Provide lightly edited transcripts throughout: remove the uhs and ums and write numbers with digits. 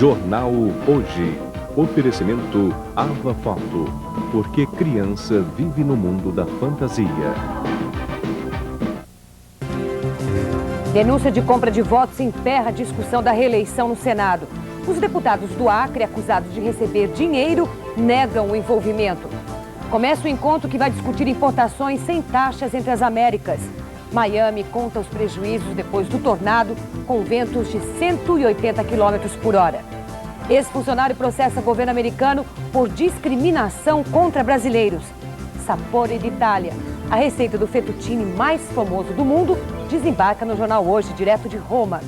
Jornal Hoje. Oferecimento Ava Foto. Porque criança vive no mundo da fantasia. Denúncia de compra de votos emperra a discussão da reeleição no Senado. Os deputados do Acre, acusados de receber dinheiro, negam o envolvimento. Começa o encontro que vai discutir importações sem taxas entre as Américas. Miami conta os prejuízos depois do tornado, com ventos de 180 km por hora. Ex-funcionário processa governo americano por discriminação contra brasileiros. Sapore d'Italia, a receita do fettuccine mais famoso do mundo, desembarca no Jornal Hoje, direto de Roma.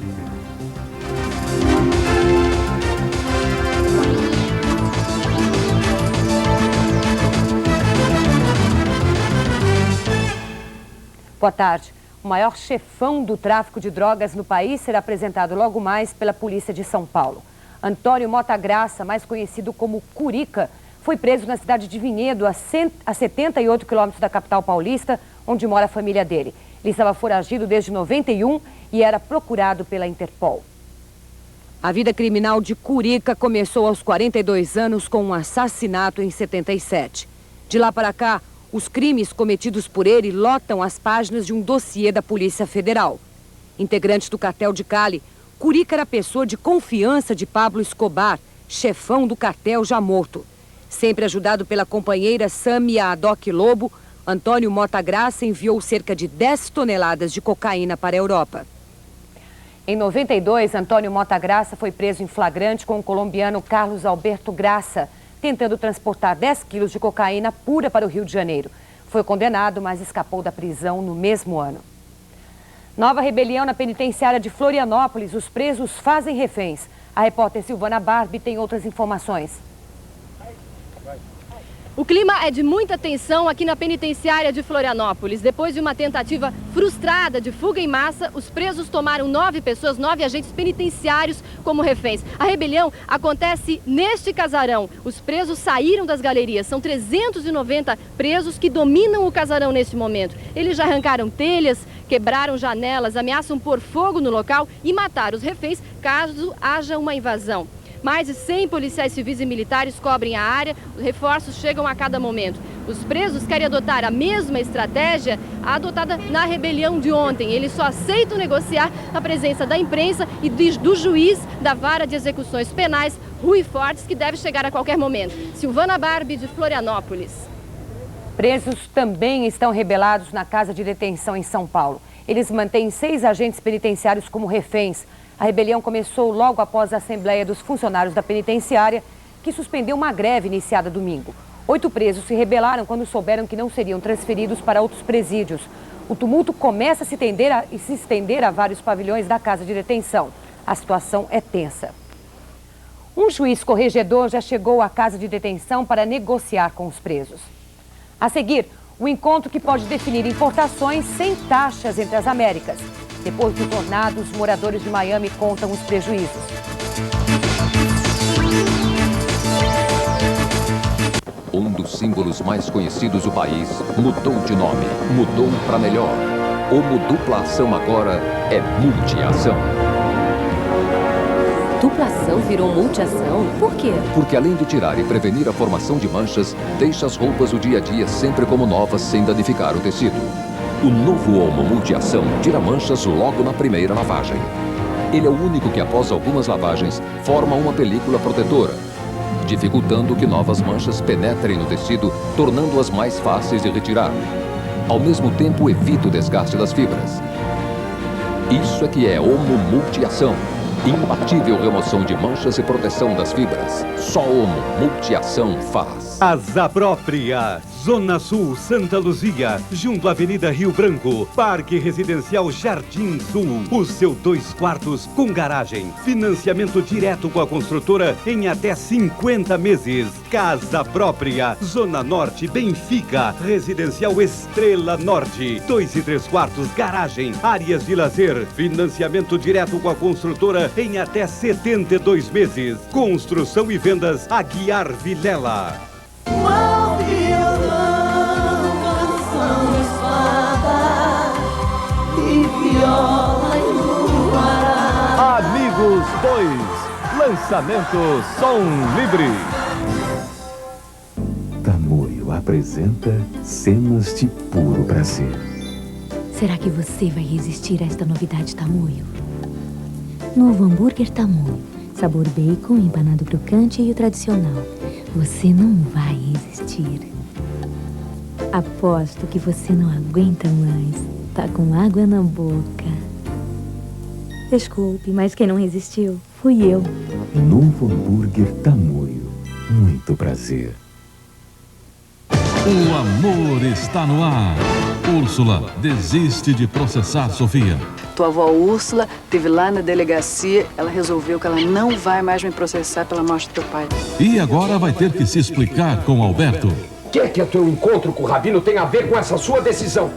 Boa tarde. O maior chefão do tráfico de drogas no país será apresentado logo mais pela Polícia de São Paulo. Antônio Mota Graça, mais conhecido como Curica, foi preso na cidade de Vinhedo, a 78 quilômetros da capital paulista, onde mora a família dele. Ele estava foragido desde 91 e era procurado pela Interpol. A vida criminal de Curica começou aos 42 anos com um assassinato em 77. De lá para cá, os crimes cometidos por ele lotam as páginas de um dossiê da Polícia Federal. Integrante do cartel de Cali, Curica era pessoa de confiança de Pablo Escobar, chefão do cartel já morto. Sempre ajudado pela companheira Sâmia Adoc Lobo, Antônio Mota Graça enviou cerca de 10 toneladas de cocaína para a Europa. Em 92, Antônio Mota Graça foi preso em flagrante com o colombiano Carlos Alberto Graça, tentando transportar 10 quilos de cocaína pura para o Rio de Janeiro. Foi condenado, mas escapou da prisão no mesmo ano. Nova rebelião na penitenciária de Florianópolis. Os presos fazem reféns. A repórter Silvana Barbie tem outras informações. O clima é de muita tensão aqui na penitenciária de Florianópolis. Depois de uma tentativa frustrada de fuga em massa, os presos tomaram 9 pessoas, 9 agentes penitenciários como reféns. A rebelião acontece neste casarão. Os presos saíram das galerias. São 390 presos que dominam o casarão neste momento. Eles já arrancaram telhas, quebraram janelas, ameaçam pôr fogo no local e matar os reféns caso haja uma invasão. Mais de 100 policiais civis e militares cobrem a área, os reforços chegam a cada momento. Os presos querem adotar a mesma estratégia adotada na rebelião de ontem. Eles só aceitam negociar na presença da imprensa e do juiz da Vara de Execuções Penais, Rui Fortes, que deve chegar a qualquer momento. Silvana Barbie, de Florianópolis. Presos também estão rebelados na casa de detenção em São Paulo. Eles mantêm 6 agentes penitenciários como reféns. A rebelião começou logo após a Assembleia dos Funcionários da Penitenciária, que suspendeu uma greve iniciada domingo. 8 presos se rebelaram quando souberam que não seriam transferidos para outros presídios. O tumulto começa a se estender a vários pavilhões da casa de detenção. A situação é tensa. Um juiz corregedor já chegou à casa de detenção para negociar com os presos. A seguir, o encontro que pode definir importações sem taxas entre as Américas. Depois do tornado, os moradores de Miami contam os prejuízos. Um dos símbolos mais conhecidos do país mudou de nome, mudou para melhor. Omo Dupla Ação agora é Multiação. Dupla Ação virou Multiação? Por quê? Porque além de tirar e prevenir a formação de manchas, deixa as roupas do dia a dia sempre como novas, sem danificar o tecido. O novo Omo Multiação tira manchas logo na primeira lavagem. Ele é o único que, após algumas lavagens, forma uma película protetora, dificultando que novas manchas penetrem no tecido, tornando-as mais fáceis de retirar. Ao mesmo tempo, evita o desgaste das fibras. Isso é que é Omo Multiação. Imbatível remoção de manchas e proteção das fibras. Só Omo Multiação faz. Casa própria, Zona Sul, Santa Luzia, junto à Avenida Rio Branco, Parque Residencial Jardim Sul. O seu 2 quartos com garagem. Financiamento direto com a construtora em até 50 meses. Casa própria, Zona Norte, Benfica, Residencial Estrela Norte. 2 e 3 quartos, garagem, áreas de lazer. Financiamento direto com a construtora em até 72 meses. Construção e vendas Aguiar Vilela. Mal violão, canção, espada e viola e luará. Amigos 2, Lançamento Som Livre. Tamoio apresenta cenas de puro prazer. Será que você vai resistir a esta novidade Tamoio? Novo hambúrguer Tamoio. Sabor bacon, empanado crocante e o tradicional. Você não vai resistir. Aposto que você não aguenta mais. Tá com água na boca. Desculpe, mas quem não resistiu fui eu. Novo hambúrguer Tamoio. Muito prazer. O amor está no ar. Úrsula desiste de processar Sofia. Tua avó Úrsula esteve lá na delegacia, ela resolveu que ela não vai mais me processar pela morte do teu pai. E agora vai ter que se explicar com Alberto. O que o teu encontro com o Rabino tem a ver com essa sua decisão?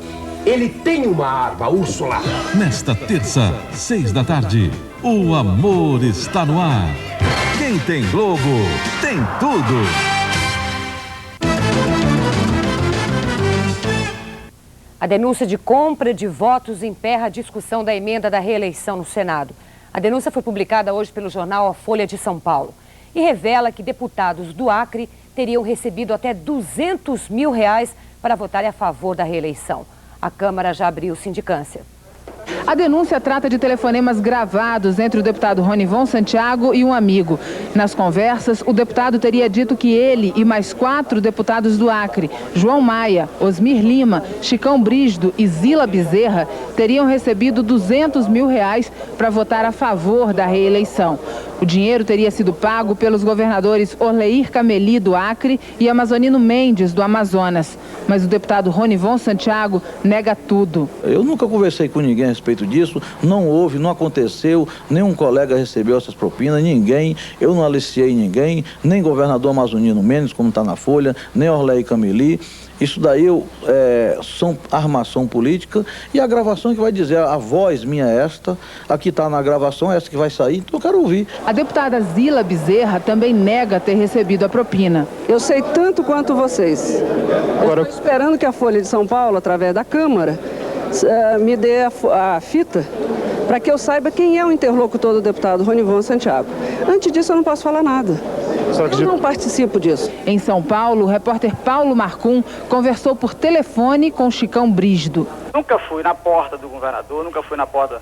Ele tem uma arma, Úrsula. Nesta terça, 6 da tarde, o amor está no ar. Quem tem Globo, tem tudo. A denúncia de compra de votos emperra a discussão da emenda da reeleição no Senado. A denúncia foi publicada hoje pelo jornal A Folha de São Paulo e revela que deputados do Acre teriam recebido até R$200 mil para votarem a favor da reeleição. A Câmara já abriu sindicância. A denúncia trata de telefonemas gravados entre o deputado Ronivon Santiago e um amigo. Nas conversas, o deputado teria dito que ele e mais 4 deputados do Acre, João Maia, Osmir Lima, Chicão Brígido e Zila Bezerra, teriam recebido R$200 mil para votar a favor da reeleição. O dinheiro teria sido pago pelos governadores Orleir Cameli, do Acre, e Amazonino Mendes, do Amazonas. Mas o deputado Ronivon Santiago nega tudo. Eu nunca conversei com ninguém a respeito disso, não houve, não aconteceu, nenhum colega recebeu essas propinas, ninguém, eu não aliciei ninguém, nem governador Amazonino Mendes, como está na Folha, nem Orleir Cameli. Isso daí são armação política e a gravação que vai dizer, a voz minha é esta, aqui está na gravação, essa que vai sair, então eu quero ouvir. A deputada Zila Bezerra também nega ter recebido a propina. Eu sei tanto quanto vocês. Agora... Eu estou esperando que a Folha de São Paulo, através da Câmara, me dê a fita para que eu saiba quem é o interlocutor do deputado Ronivon Santiago. Antes disso eu não posso falar nada. Eu não participo disso. Em São Paulo, o repórter Paulo Marcum conversou por telefone com Chicão Brígido. Nunca fui na porta do governador, nunca fui na porta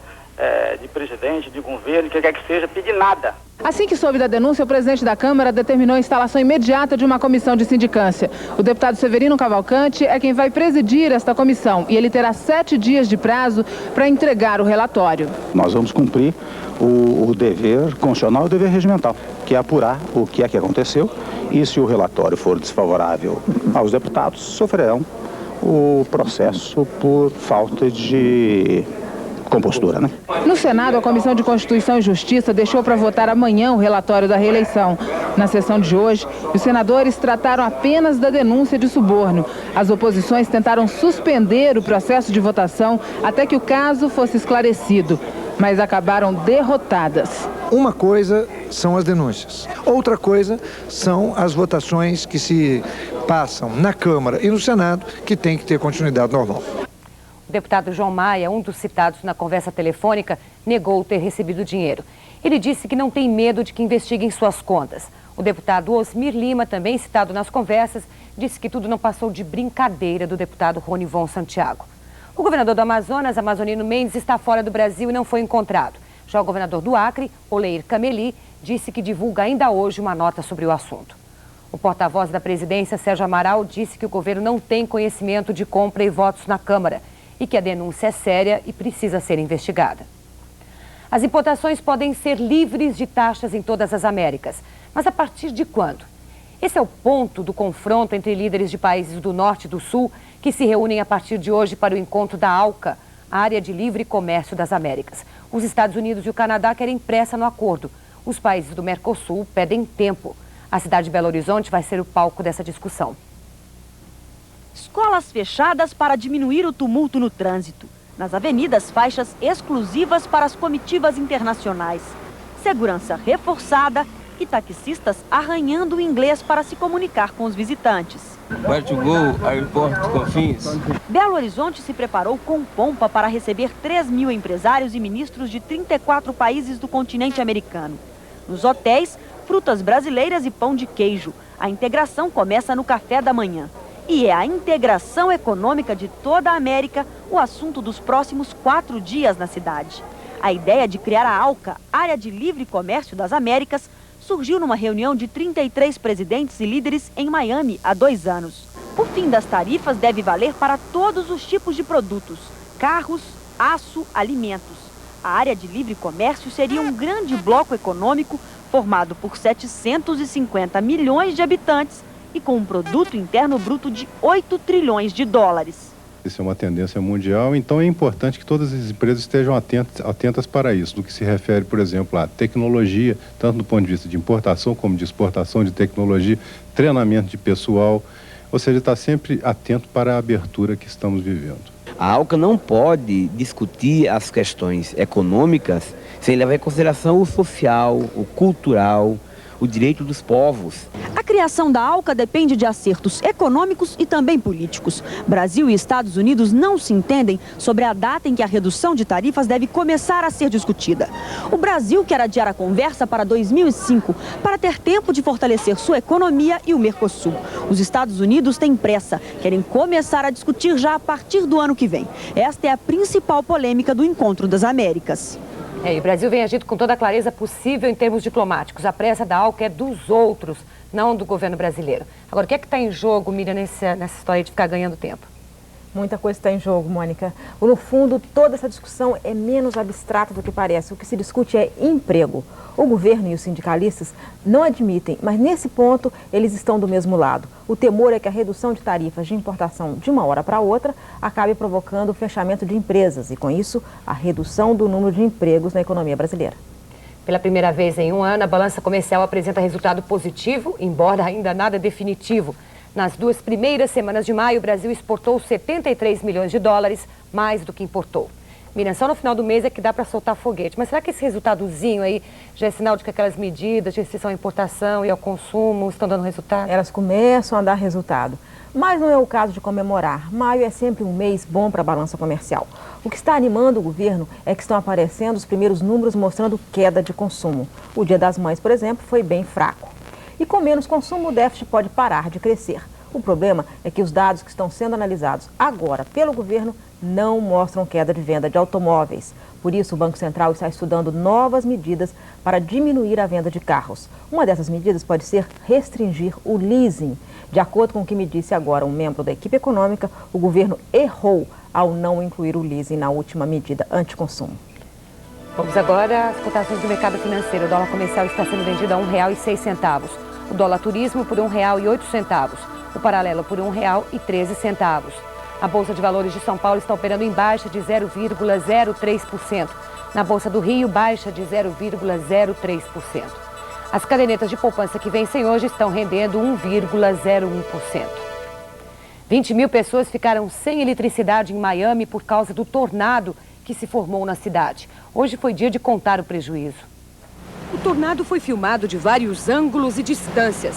de presidente, de governo, que quer que seja, pedir nada. Assim que soube da denúncia, o presidente da Câmara determinou a instalação imediata de uma comissão de sindicância. O deputado Severino Cavalcante é quem vai presidir esta comissão e ele terá 7 dias de prazo para entregar o relatório. Nós vamos cumprir o dever constitucional e o dever regimental, que é apurar o que é que aconteceu e se o relatório for desfavorável aos deputados, sofrerão o processo por falta de compostura, né? No Senado, a Comissão de Constituição e Justiça deixou para votar amanhã o relatório da reeleição. Na sessão de hoje, os senadores trataram apenas da denúncia de suborno. As oposições tentaram suspender o processo de votação até que o caso fosse esclarecido, mas acabaram derrotadas. Uma coisa são as denúncias, outra coisa são as votações que se passam na Câmara e no Senado, que tem que ter continuidade normal. O deputado João Maia, um dos citados na conversa telefônica, negou ter recebido dinheiro. Ele disse que não tem medo de que investiguem suas contas. O deputado Osmir Lima, também citado nas conversas, disse que tudo não passou de brincadeira do deputado Ronivon Santiago. O governador do Amazonas, Amazonino Mendes, está fora do Brasil e não foi encontrado. Já o governador do Acre, Orleir Cameli, disse que divulga ainda hoje uma nota sobre o assunto. O porta-voz da presidência, Sérgio Amaral, disse que o governo não tem conhecimento de compra e votos na Câmara e que a denúncia é séria e precisa ser investigada. As importações podem ser livres de taxas em todas as Américas, mas a partir de quando? Esse é o ponto do confronto entre líderes de países do Norte e do Sul que se reúnem a partir de hoje para o encontro da ALCA, a Área de Livre Comércio das Américas. Os Estados Unidos e o Canadá querem pressa no acordo. Os países do Mercosul pedem tempo. A cidade de Belo Horizonte vai ser o palco dessa discussão. Escolas fechadas para diminuir o tumulto no trânsito. Nas avenidas, faixas exclusivas para as comitivas internacionais. Segurança reforçada e taxistas arranhando o inglês para se comunicar com os visitantes. Where to go? Airport Confins. Belo Horizonte se preparou com pompa para receber 3.000 empresários e ministros de 34 países do continente americano. Nos hotéis, frutas brasileiras e pão de queijo. A integração começa no café da manhã. E é a integração econômica de toda a América o assunto dos próximos 4 dias na cidade. A ideia de criar a ALCA, Área de Livre Comércio das Américas, surgiu numa reunião de 33 presidentes e líderes em Miami há 2 anos. O fim das tarifas deve valer para todos os tipos de produtos: carros, aço, alimentos. A área de livre comércio seria um grande bloco econômico formado por 750 milhões de habitantes e com um produto interno bruto de 8 trilhões de dólares. Isso é uma tendência mundial, então é importante que todas as empresas estejam atentas para isso, no que se refere, por exemplo, à tecnologia, tanto do ponto de vista de importação como de exportação de tecnologia, treinamento de pessoal, ou seja, está sempre atento para a abertura que estamos vivendo. A ALCA não pode discutir as questões econômicas sem levar em consideração o social, o cultural, o direito dos povos. A criação da ALCA depende de acertos econômicos e também políticos. Brasil e Estados Unidos não se entendem sobre a data em que a redução de tarifas deve começar a ser discutida. O Brasil quer adiar a conversa para 2005 para ter tempo de fortalecer sua economia e o Mercosul. Os Estados Unidos têm pressa, querem começar a discutir já a partir do ano que vem. Esta é a principal polêmica do Encontro das Américas. E o Brasil vem agindo com toda a clareza possível em termos diplomáticos. A pressa da ALCA é dos outros, não do governo brasileiro. Agora, o que é que está em jogo, Miriam, nessa história de ficar ganhando tempo? Muita coisa está em jogo, Mônica. No fundo, toda essa discussão é menos abstrata do que parece. O que se discute é emprego. O governo e os sindicalistas não admitem, mas nesse ponto eles estão do mesmo lado. O temor é que a redução de tarifas de importação de uma hora para outra acabe provocando o fechamento de empresas e, com isso, a redução do número de empregos na economia brasileira. Pela primeira vez em um ano, a balança comercial apresenta resultado positivo, embora ainda nada definitivo. Nas 2 primeiras semanas de maio, o Brasil exportou 73 milhões de dólares, mais do que importou. Miriam, só no final do mês é que dá para soltar foguete. Mas será que esse resultadozinho aí já é sinal de que aquelas medidas de restrição à importação e ao consumo estão dando resultado? Elas começam a dar resultado. Mas não é o caso de comemorar. Maio é sempre um mês bom para a balança comercial. O que está animando o governo é que estão aparecendo os primeiros números mostrando queda de consumo. O Dia das Mães, por exemplo, foi bem fraco. E com menos consumo, o déficit pode parar de crescer. O problema é que os dados que estão sendo analisados agora pelo governo não mostram queda de venda de automóveis. Por isso, o Banco Central está estudando novas medidas para diminuir a venda de carros. Uma dessas medidas pode ser restringir o leasing. De acordo com o que me disse agora um membro da equipe econômica, o governo errou ao não incluir o leasing na última medida anticonsumo. Vamos agora às cotações do mercado financeiro. O dólar comercial está sendo vendido a R$ 1,06. O dólar turismo por R$ 1,08. O paralelo por R$ 1,13. A Bolsa de Valores de São Paulo está operando em baixa de 0,03%. Na Bolsa do Rio, baixa de 0,03%. As cadernetas de poupança que vencem hoje estão rendendo 1,01%. 20 mil pessoas ficaram sem eletricidade em Miami por causa do tornado que se formou na cidade. Hoje foi dia de contar o prejuízo. O tornado foi filmado de vários ângulos e distâncias.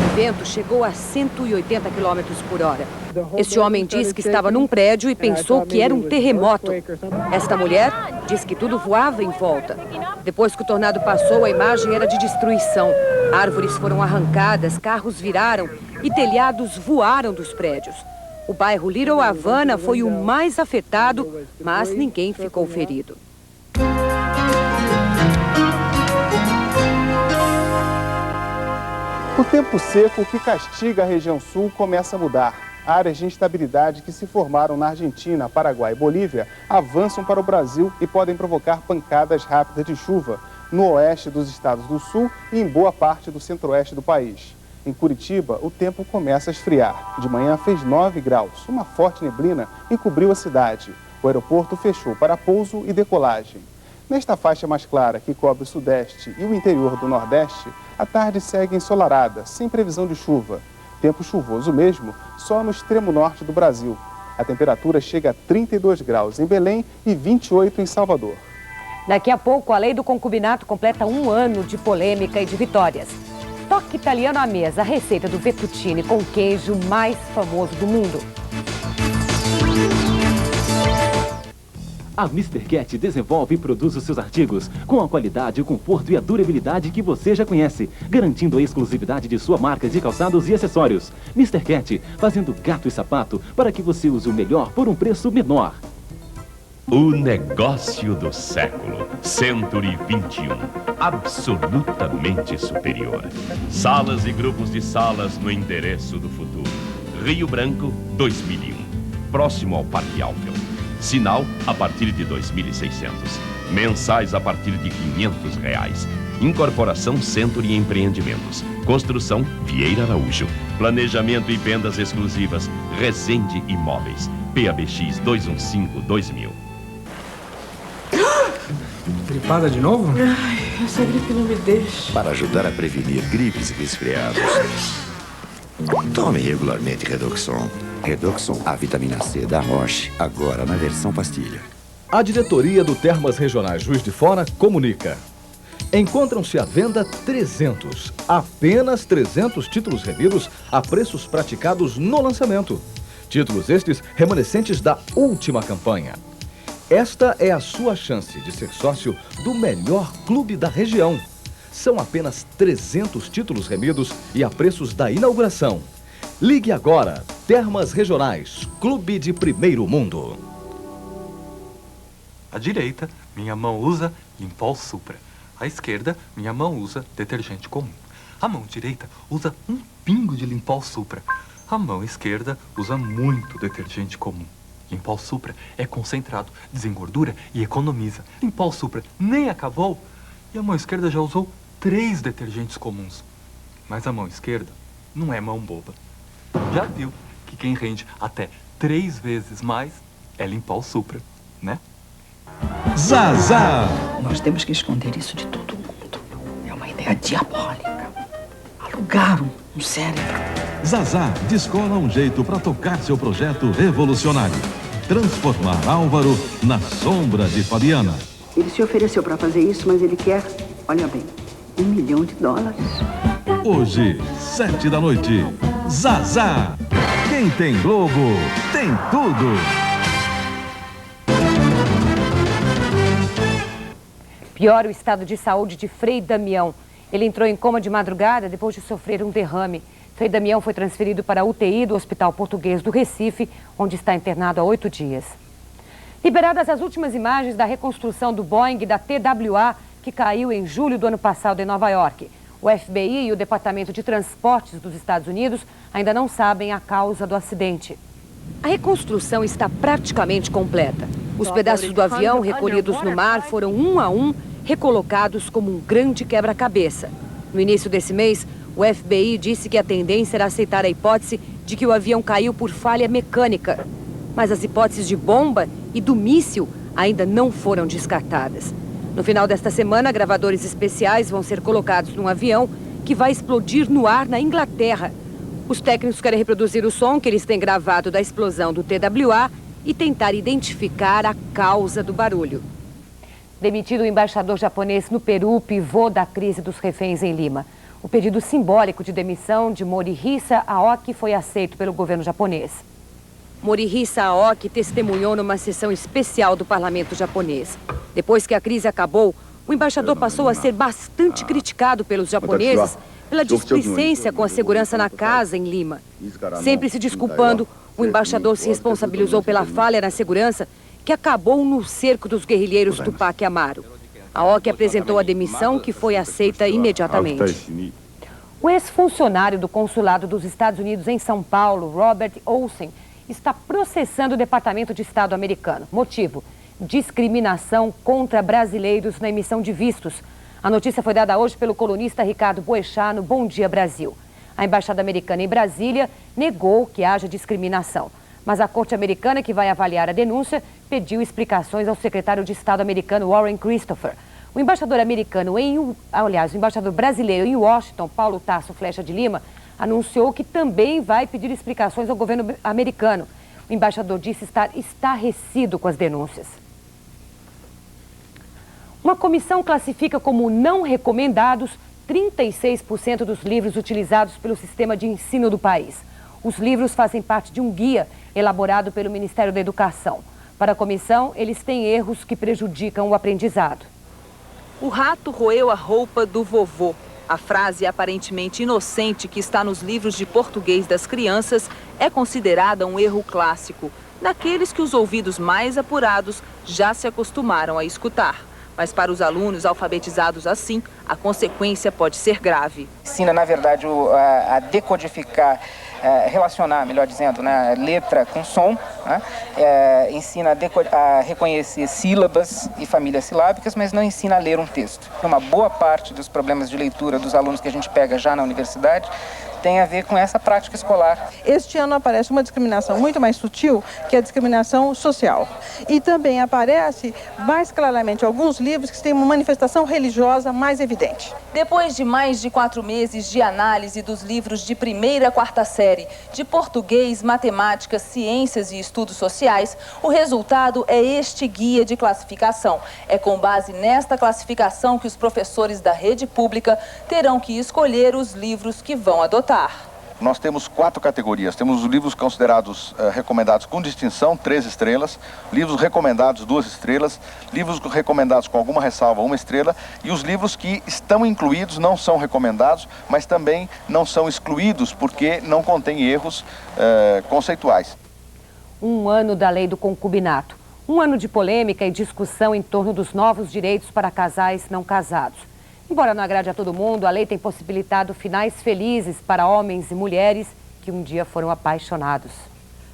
O vento chegou a 180 km por hora. Este homem diz que estava num prédio e pensou que era um terremoto. Esta mulher diz que tudo voava em volta. Depois que o tornado passou, a imagem era de destruição. Árvores foram arrancadas, carros viraram e telhados voaram dos prédios. O bairro Little Havana foi o mais afetado, mas ninguém ficou ferido. O tempo seco que castiga a região sul começa a mudar. Áreas de instabilidade que se formaram na Argentina, Paraguai e Bolívia avançam para o Brasil e podem provocar pancadas rápidas de chuva no oeste dos estados do sul e em boa parte do centro-oeste do país. Em Curitiba, o tempo começa a esfriar. De manhã fez 9 graus. Uma forte neblina encobriu a cidade. O aeroporto fechou para pouso e decolagem. Nesta faixa mais clara, que cobre o sudeste e o interior do nordeste, a tarde segue ensolarada, sem previsão de chuva. Tempo chuvoso mesmo, só no extremo norte do Brasil. A temperatura chega a 32 graus em Belém e 28 em Salvador. Daqui a pouco, a lei do concubinato completa 1 ano de polêmica e de vitórias. Toque italiano à mesa, a receita do fettuccine com queijo mais famoso do mundo. A Mr. Cat desenvolve e produz os seus artigos com a qualidade, o conforto e a durabilidade que você já conhece, garantindo a exclusividade de sua marca de calçados e acessórios. Mr. Cat, fazendo gato e sapato para que você use o melhor por um preço menor. O negócio do século, Century 21, absolutamente superior. Salas e grupos de salas no endereço do futuro. Rio Branco, 2001, próximo ao Parque Alfel. Sinal a partir de 2.600. Mensais a partir de R$500. Incorporação Century Empreendimentos. Construção Vieira Araújo. Planejamento e vendas exclusivas Resende Imóveis. PABX 215-2000. Gripada de novo? Ai, essa gripe não me deixa. Para ajudar a prevenir gripes e resfriados, tome regularmente Redoxon. Redoxon, a vitamina C da Roche, agora na versão pastilha. A diretoria do Termas Regionais Juiz de Fora comunica. Encontram-se à venda 300, apenas 300 títulos remidos a preços praticados no lançamento. Títulos estes remanescentes da última campanha. Esta é a sua chance de ser sócio do melhor clube da região. São apenas 300 títulos remidos e a preços da inauguração. Ligue agora, Termas Regionais, Clube de Primeiro Mundo. À direita, minha mão usa Limpol Supra. À esquerda, minha mão usa detergente comum. A mão direita usa um pingo de Limpol Supra. A mão esquerda usa muito detergente comum. Limpol Supra é concentrado, desengordura e economiza. Limpol Supra nem acabou e a mão esquerda já usou 3 detergentes comuns. Mas a mão esquerda não é mão boba. Já viu que quem rende até 3 vezes mais é Limpol Supra, né? Zazá! Nós temos que esconder isso de todo mundo. É uma ideia diabólica. Alugaram um cérebro. Zazá descola um jeito para tocar seu projeto revolucionário. Transformar Álvaro na sombra de Fabiana. Ele se ofereceu para fazer isso, mas ele quer, olha bem, $1 milhão. Hoje, 7 da noite. Zazá! Quem tem Globo, tem tudo! Piora o estado de saúde de Frei Damião. Ele entrou em coma de madrugada depois de sofrer um derrame. Frei Damião foi transferido para a UTI do Hospital Português do Recife, onde está internado há 8 dias. Liberadas as últimas imagens da reconstrução do Boeing da TWA, que caiu em julho do ano passado em Nova York. O FBI e o Departamento de Transportes dos Estados Unidos ainda não sabem a causa do acidente. A reconstrução está praticamente completa. Os pedaços do avião recolhidos no mar foram um a um recolocados como um grande quebra-cabeça. No início desse mês, o FBI disse que a tendência era aceitar a hipótese de que o avião caiu por falha mecânica. Mas as hipóteses de bomba e do míssil ainda não foram descartadas. No final desta semana, gravadores especiais vão ser colocados num avião que vai explodir no ar na Inglaterra. Os técnicos querem reproduzir o som que eles têm gravado da explosão do TWA e tentar identificar a causa do barulho. Demitido o embaixador japonês no Peru, pivô da crise dos reféns em Lima. O pedido simbólico de demissão de Morihisa Aoki foi aceito pelo governo japonês. Morihisa Aoki testemunhou numa sessão especial do parlamento japonês. Depois que a crise acabou, o embaixador passou a ser bastante criticado pelos japoneses pela displicência com a segurança na casa em Lima. Sempre se desculpando, o embaixador se responsabilizou pela falha na segurança que acabou no cerco dos guerrilheiros Tupac Amaru. Aoki apresentou a demissão, que foi aceita imediatamente. O ex-funcionário do consulado dos Estados Unidos em São Paulo, Robert Olsen, está processando o Departamento de Estado americano. Motivo: discriminação contra brasileiros na emissão de vistos. A notícia foi dada hoje pelo colunista Ricardo Boechat no Bom Dia Brasil. A embaixada americana em Brasília negou que haja discriminação. Mas a corte americana, que vai avaliar a denúncia, pediu explicações ao secretário de Estado americano Warren Christopher. O embaixador o embaixador brasileiro em Washington, Paulo Tasso Flecha de Lima, anunciou que também vai pedir explicações ao governo americano. O embaixador disse estar estarrecido com as denúncias. Uma comissão classifica como não recomendados 36% dos livros utilizados pelo sistema de ensino do país. Os livros fazem parte de um guia elaborado pelo Ministério da Educação. Para a comissão, eles têm erros que prejudicam o aprendizado. O rato roeu a roupa do vovô. A frase aparentemente inocente que está nos livros de português das crianças é considerada um erro clássico, daqueles que os ouvidos mais apurados já se acostumaram a escutar. Mas para os alunos alfabetizados assim, a consequência pode ser grave. Ensina, na verdade, a decodificar, relacionar, melhor dizendo, né, letra com som, né? Ensina a reconhecer sílabas e famílias silábicas, mas não ensina a ler um texto. Uma boa parte dos problemas de leitura dos alunos que a gente pega já na universidade tem a ver com essa prática escolar. Este ano aparece uma discriminação muito mais sutil, que é a discriminação social. E também aparece mais claramente alguns livros que têm uma manifestação religiosa mais evidente. Depois de mais de 4 meses de análise dos livros de 1ª a 4ª série, de português, matemática, ciências e estudos sociais, o resultado é este guia de classificação. É com base nesta classificação que os professores da rede pública terão que escolher os livros que vão adotar. Nós temos 4 categorias. Temos os livros considerados recomendados com distinção, 3 estrelas, livros recomendados, 2 estrelas, livros recomendados com alguma ressalva, 1 estrela, e os livros que estão incluídos não são recomendados, mas também não são excluídos porque não contêm erros conceituais. 1 ano da lei do concubinato. 1 ano de polêmica e discussão em torno dos novos direitos para casais não casados. Embora não agrade a todo mundo, a lei tem possibilitado finais felizes para homens e mulheres que um dia foram apaixonados.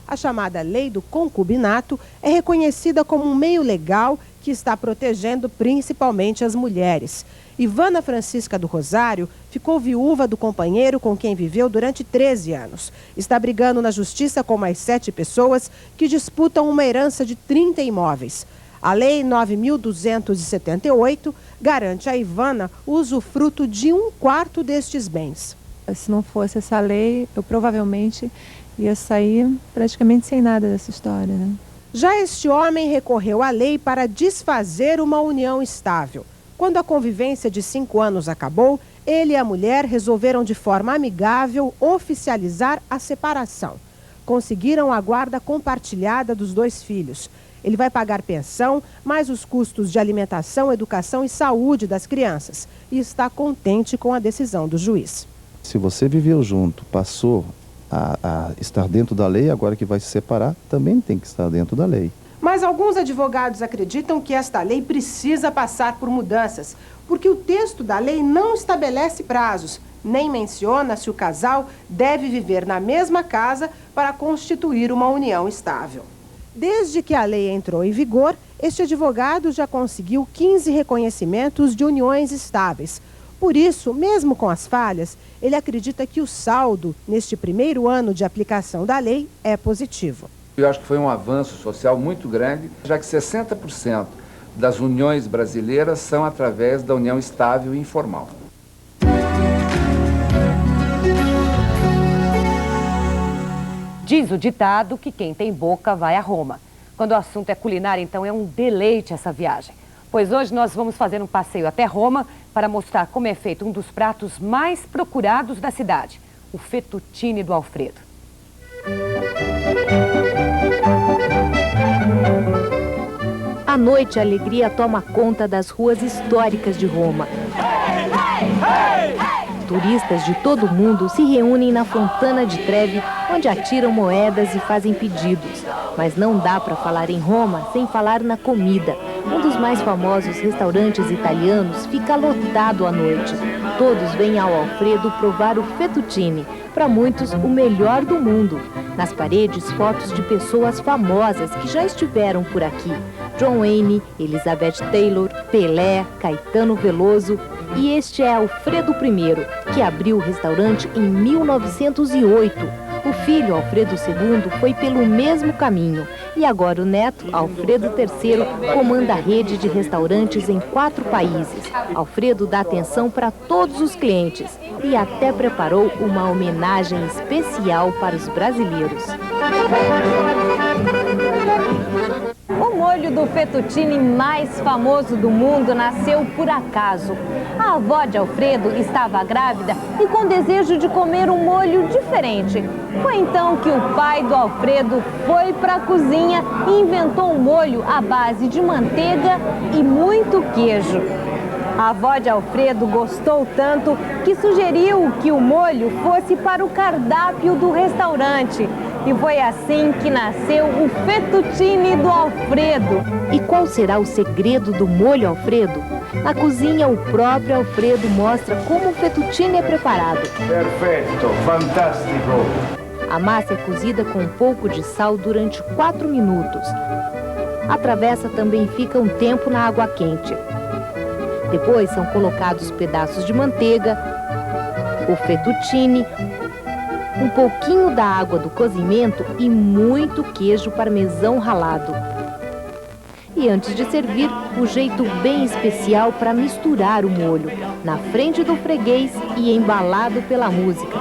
A chamada lei do concubinato é reconhecida como um meio legal que está protegendo principalmente as mulheres. Ivana Francisca do Rosário ficou viúva do companheiro com quem viveu durante 13 anos. Está brigando na justiça com mais 7 pessoas que disputam uma herança de 30 imóveis. A Lei 9.278 garante a Ivana o usufruto de 1/4 destes bens. Se não fosse essa lei, eu provavelmente ia sair praticamente sem nada dessa história, né? Já este homem recorreu à lei para desfazer uma união estável. Quando a convivência de 5 anos acabou, ele e a mulher resolveram de forma amigável oficializar a separação. Conseguiram a guarda compartilhada dos 2 filhos. Ele vai pagar pensão, mais os custos de alimentação, educação e saúde das crianças. E está contente com a decisão do juiz. Se você viveu junto, passou a estar dentro da lei, agora que vai se separar, também tem que estar dentro da lei. Mas alguns advogados acreditam que esta lei precisa passar por mudanças, porque o texto da lei não estabelece prazos, nem menciona se o casal deve viver na mesma casa para constituir uma união estável. Desde que a lei entrou em vigor, este advogado já conseguiu 15 reconhecimentos de uniões estáveis. Por isso, mesmo com as falhas, ele acredita que o saldo neste 1º ano de aplicação da lei é positivo. Eu acho que foi um avanço social muito grande, já que 60% das uniões brasileiras são através da união estável e informal. Diz o ditado que quem tem boca vai a Roma. Quando o assunto é culinária, então é um deleite essa viagem. Pois hoje nós vamos fazer um passeio até Roma para mostrar como é feito um dos pratos mais procurados da cidade, o fettuccine do Alfredo. À noite, a alegria toma conta das ruas históricas de Roma. Turistas de todo o mundo se reúnem na Fontana di Trevi, onde atiram moedas e fazem pedidos. Mas não dá para falar em Roma sem falar na comida. Um dos mais famosos restaurantes italianos fica lotado à noite. Todos vêm ao Alfredo provar o fettuccine, para muitos o melhor do mundo. Nas paredes, fotos de pessoas famosas que já estiveram por aqui. John Wayne, Elizabeth Taylor, Pelé, Caetano Veloso. E este é Alfredo I, que abriu o restaurante em 1908. O filho, Alfredo II, foi pelo mesmo caminho. E agora o neto, Alfredo III, comanda a rede de restaurantes em 4 países. Alfredo dá atenção para todos os clientes e até preparou uma homenagem especial para os brasileiros. O molho do fettuccine mais famoso do mundo nasceu por acaso. A avó de Alfredo estava grávida e com desejo de comer um molho diferente. Foi então que o pai do Alfredo foi para a cozinha e inventou um molho à base de manteiga e muito queijo. A avó de Alfredo gostou tanto que sugeriu que o molho fosse para o cardápio do restaurante. E foi assim que nasceu o fettuccine do Alfredo. E qual será o segredo do molho Alfredo? Na cozinha, o próprio Alfredo mostra como o fettuccine é preparado. Perfeito, fantástico. A massa é cozida com um pouco de sal durante 4 minutos. A travessa também fica um tempo na água quente. Depois são colocados pedaços de manteiga, o fettuccine, um pouquinho da água do cozimento e muito queijo parmesão ralado. E antes de servir, o jeito bem especial para misturar o molho, na frente do freguês e embalado pela música.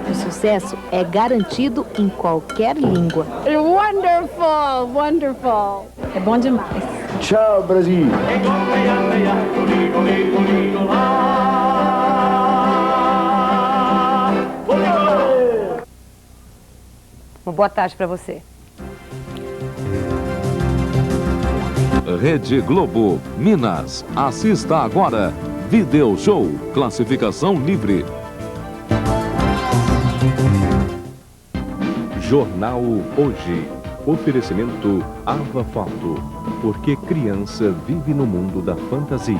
O sucesso é garantido em qualquer língua. Wonderful, wonderful. É bom demais. Tchau, Brasil. Uma boa tarde para você. Rede Globo, Minas. Assista agora. Video Show, classificação livre. Jornal Hoje. Oferecimento Ava Foto. Porque criança vive no mundo da fantasia.